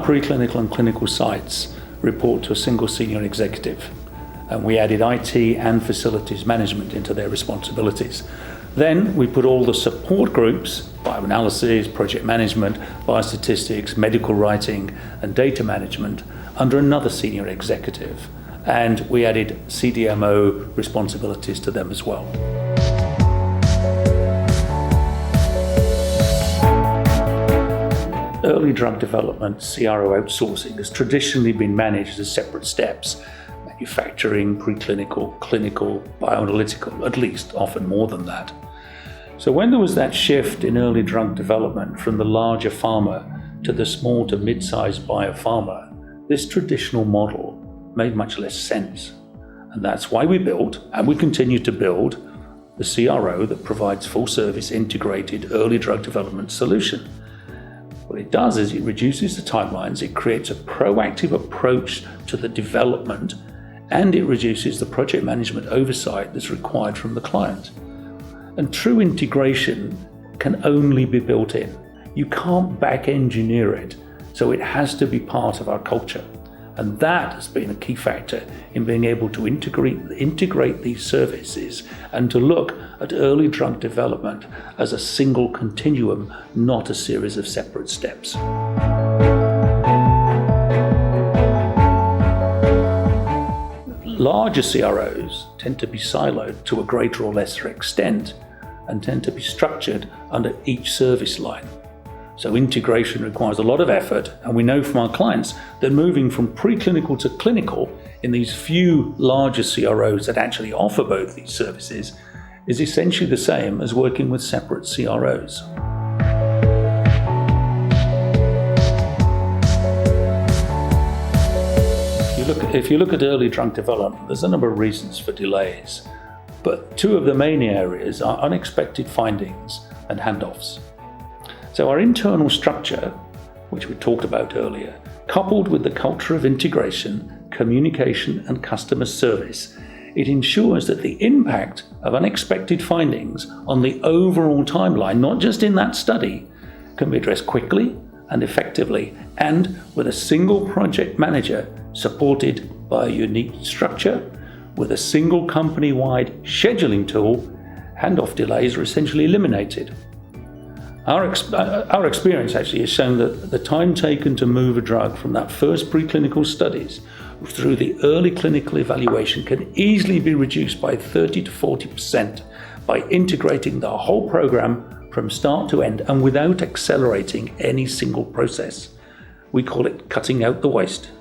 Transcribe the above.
preclinical and clinical sites report to a single senior executive, and we added IT and facilities management into their responsibilities. Then we put all the support groups, bioanalysis, project management, biostatistics, medical writing, and data management under another senior executive, and we added CDMO responsibilities to them as well. Early drug development, CRO outsourcing, has traditionally been managed as separate steps: manufacturing, preclinical, clinical, bioanalytical, at least, often more than that. So when there was that shift in early drug development from the larger pharma to the small to mid-sized biopharma, this traditional model made much less sense. And that's why we built, and we continue to build, the CRO that provides full-service integrated early drug development solution. What it does is it reduces the timelines, it creates a proactive approach to the development, and it reduces the project management oversight that's required from the client. And true integration can only be built in. You can't back engineer it, so it has to be part of our culture. And that has been a key factor in being able to integrate these services and to look at early drug development as a single continuum, not a series of separate steps. Larger CROs tend to be siloed to a greater or lesser extent and tend to be structured under each service line. So integration requires a lot of effort, and we know from our clients that moving from preclinical to clinical in these few larger CROs that actually offer both these services is essentially the same as working with separate CROs. If you look at early drug development, there's a number of reasons for delays, but two of the main areas are unexpected findings and handoffs. So our internal structure, which we talked about earlier, coupled with the culture of integration, communication, and customer service, it ensures that the impact of unexpected findings on the overall timeline, not just in that study, can be addressed quickly and effectively, and with a single project manager supported by a unique structure, with a single company-wide scheduling tool, handoff delays are essentially eliminated. Our experience actually has shown that the time taken to move a drug from that first preclinical studies through the early clinical evaluation can easily be reduced by 30 to 40% by integrating the whole program from start to end and without accelerating any single process. We call it cutting out the waste.